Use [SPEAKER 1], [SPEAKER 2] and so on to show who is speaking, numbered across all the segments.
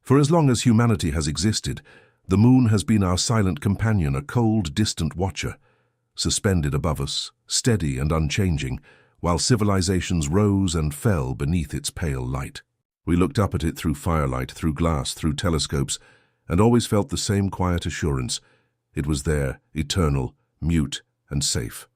[SPEAKER 1] For as long as humanity has existed, the moon has been our silent companion, a cold, distant watcher, suspended above us, steady and unchanging, while civilizations rose and fell beneath its pale light. We looked up at it through firelight, through glass, through telescopes, and always felt the same quiet assurance. It was there, eternal, mute, and safe.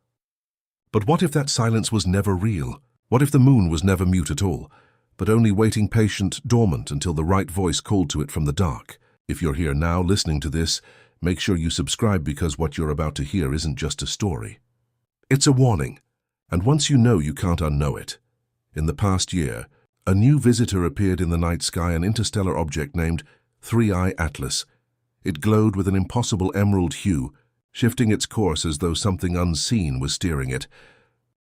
[SPEAKER 1] But what if that silence was never real? What if the moon was never mute at all, but only waiting patient, dormant, until the right voice called to it from the dark? If you're here now listening to this, make sure you subscribe, because what you're about to hear isn't just a story. It's a warning, and once you know, you can't unknow it. In the past year, a new visitor appeared in the night sky, an interstellar object named 3I Atlas. It glowed with an impossible emerald hue, shifting its course as though something unseen was steering it.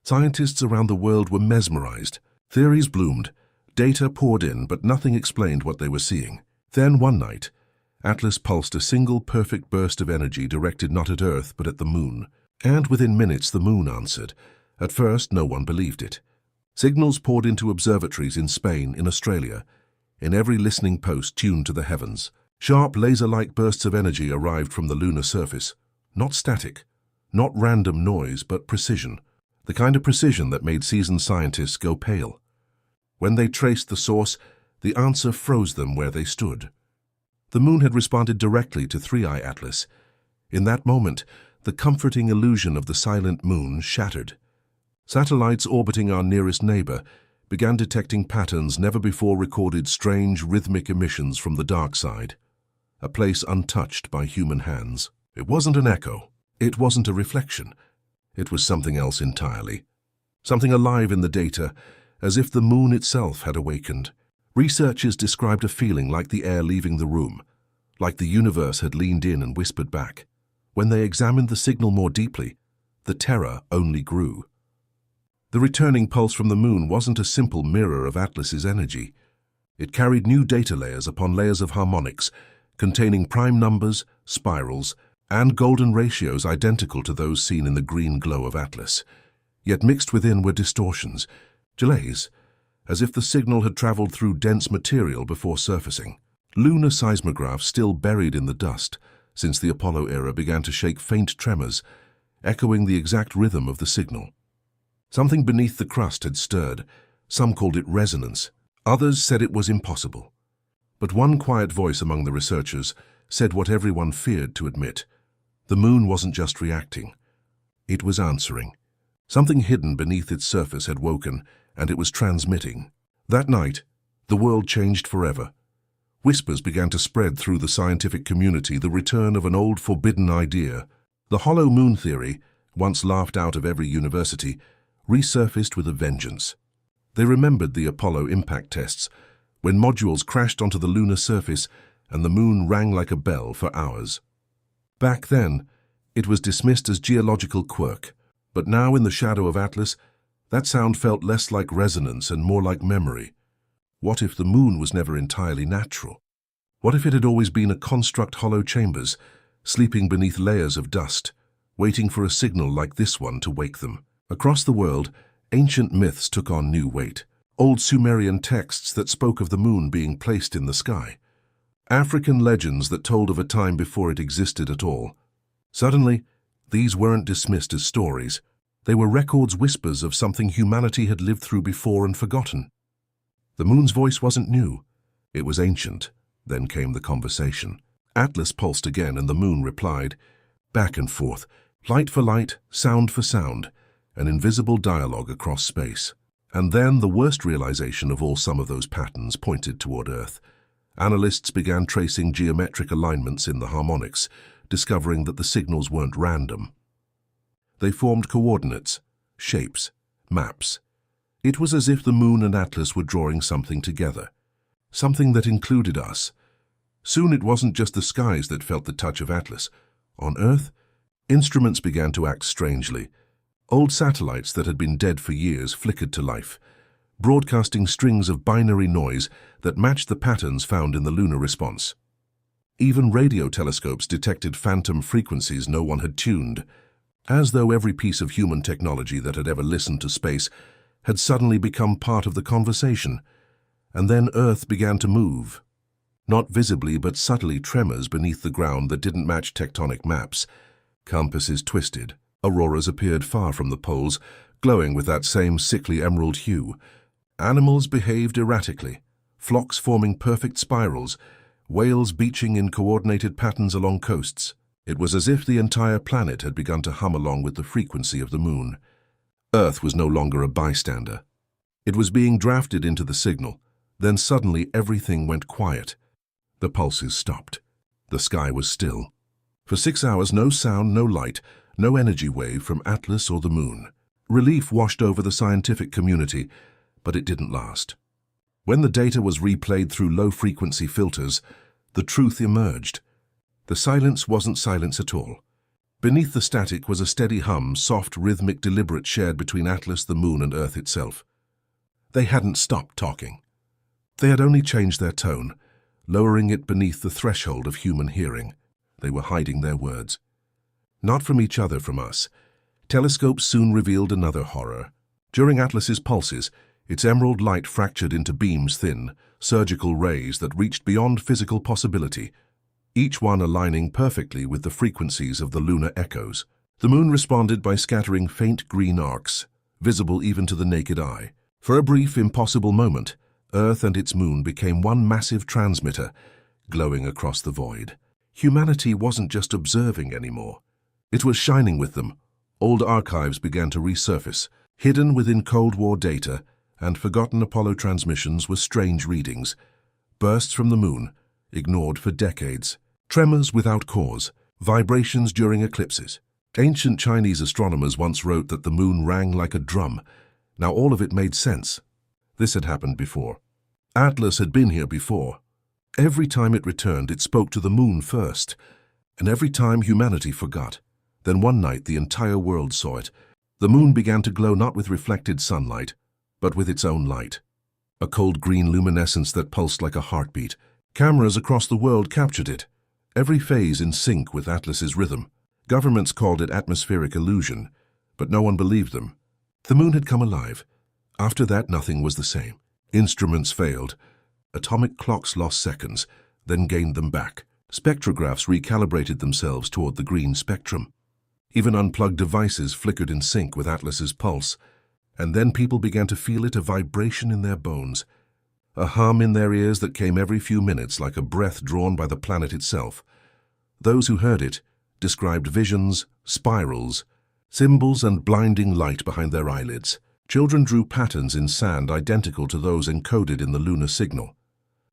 [SPEAKER 1] Scientists around the world were mesmerized. Theories bloomed, data poured in, but nothing explained what they were seeing. Then one night, Atlas pulsed a single perfect burst of energy directed not at Earth but at the moon. And within minutes the moon answered. At first no one believed it. Signals poured into observatories in Spain, in Australia, in every listening post tuned to the heavens. Sharp laser-like bursts of energy arrived from the lunar surface. Not static, not random noise, but precision. The kind of precision that made seasoned scientists go pale. When they traced the source, the answer froze them where they stood. The moon had responded directly to 3I Atlas. In that moment, the comforting illusion of the silent moon shattered. Satellites orbiting our nearest neighbor began detecting patterns never before recorded, strange rhythmic emissions from the dark side, a place untouched by human hands. It wasn't an echo. It wasn't a reflection. It was something else entirely. Something alive in the data, as if the moon itself had awakened. Researchers described a feeling like the air leaving the room, like the universe had leaned in and whispered back. When they examined the signal more deeply, the terror only grew. The returning pulse from the moon wasn't a simple mirror of Atlas's energy. It carried new data layers upon layers of harmonics, containing prime numbers, spirals, and golden ratios identical to those seen in the green glow of Atlas. Yet mixed within were distortions, delays, as if the signal had traveled through dense material before surfacing. Lunar seismographs, still buried in the dust since the Apollo era, began to shake faint tremors, echoing the exact rhythm of the signal. Something beneath the crust had stirred. Some called it resonance. Others said it was impossible. But one quiet voice among the researchers said what everyone feared to admit. The moon wasn't just reacting. It was answering. Something hidden beneath its surface had woken, and it was transmitting. That night, the world changed forever. Whispers began to spread through the scientific community, the return of an old forbidden idea. The hollow moon theory, once laughed out of every university, resurfaced with a vengeance. They remembered the Apollo impact tests, when modules crashed onto the lunar surface and the moon rang like a bell for hours. Back then, it was dismissed as geological quirk, but now in the shadow of Atlas, that sound felt less like resonance and more like memory. What if the moon was never entirely natural? What if it had always been a construct, hollow chambers, sleeping beneath layers of dust, waiting for a signal like this one to wake them? Across the world, ancient myths took on new weight. Old Sumerian texts that spoke of the moon being placed in the sky. African legends that told of a time before it existed at all. Suddenly, these weren't dismissed as stories. They were records, whispers of something humanity had lived through before and forgotten. The moon's voice wasn't new. It was ancient. Then came the conversation. Atlas pulsed again, and the moon replied. Back and forth, light for light, sound for sound, an invisible dialogue across space. And then the worst realization of all, some of those patterns pointed toward Earth. Analysts began tracing geometric alignments in the harmonics, discovering that the signals weren't random. They formed coordinates, shapes, maps. It was as if the moon and Atlas were drawing something together, something that included us. Soon it wasn't just the skies that felt the touch of Atlas. On Earth, instruments began to act strangely. Old satellites that had been dead for years flickered to life, broadcasting strings of binary noise that matched the patterns found in the lunar response. Even radio telescopes detected phantom frequencies no one had tuned, as though every piece of human technology that had ever listened to space had suddenly become part of the conversation. And then Earth began to move. Not visibly but subtly tremors beneath the ground that didn't match tectonic maps. Compasses twisted. Auroras appeared far from the poles, glowing with that same sickly emerald hue. Animals behaved erratically, flocks forming perfect spirals, whales beaching in coordinated patterns along coasts. It was as if the entire planet had begun to hum along with the frequency of the moon. Earth was no longer a bystander. It was being drafted into the signal. Then suddenly everything went quiet. The pulses stopped. The sky was still. For 6 hours, no sound, no light, no energy wave from Atlas or the moon. Relief washed over the scientific community, but it didn't last. When the data was replayed through low-frequency filters, the truth emerged. The silence wasn't silence at all. Beneath the static was a steady hum, soft, rhythmic, deliberate, shared between Atlas, the moon, and Earth itself. They hadn't stopped talking. They had only changed their tone, lowering it beneath the threshold of human hearing. They were hiding their words. Not from each other, from us. Telescopes soon revealed another horror. During Atlas's pulses, its emerald light fractured into beams, thin, surgical rays that reached beyond physical possibility, each one aligning perfectly with the frequencies of the lunar echoes. The moon responded by scattering faint green arcs, visible even to the naked eye. For a brief, impossible moment, Earth and its moon became one massive transmitter, glowing across the void. Humanity wasn't just observing anymore. It was shining with them. Old archives began to resurface, hidden within Cold War data, and forgotten Apollo transmissions were strange readings. Bursts from the moon, ignored for decades. Tremors without cause, vibrations during eclipses. Ancient Chinese astronomers once wrote that the moon rang like a drum. Now all of it made sense. This had happened before. Atlas had been here before. Every time it returned, it spoke to the moon first. And every time humanity forgot. Then one night the entire world saw it. The moon began to glow not with reflected sunlight, but with its own light. A cold green luminescence that pulsed like a heartbeat. Cameras across the world captured it, every phase in sync with Atlas's rhythm. Governments called it atmospheric illusion, but no one believed them. The moon had come alive. After that, nothing was the same. Instruments failed. Atomic clocks lost seconds, then gained them back. Spectrographs recalibrated themselves toward the green spectrum. Even unplugged devices flickered in sync with Atlas's pulse. And then people began to feel it, a vibration in their bones, a hum in their ears that came every few minutes like a breath drawn by the planet itself. Those who heard it described visions, spirals, symbols, and blinding light behind their eyelids. Children drew patterns in sand identical to those encoded in the lunar signal.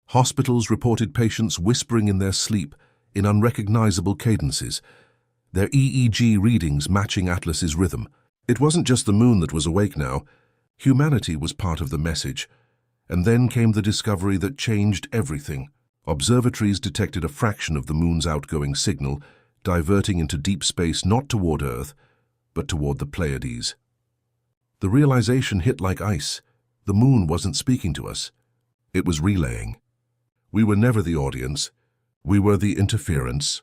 [SPEAKER 1] Hospitals reported patients whispering in their sleep in unrecognizable cadences, their EEG readings matching Atlas's rhythm. It wasn't just the moon that was awake now. Humanity was part of the message. And then came the discovery that changed everything. Observatories detected a fraction of the moon's outgoing signal, diverting into deep space not toward Earth, but toward the Pleiades. The realization hit like ice. The moon wasn't speaking to us. It was relaying. We were never the audience. We were the interference.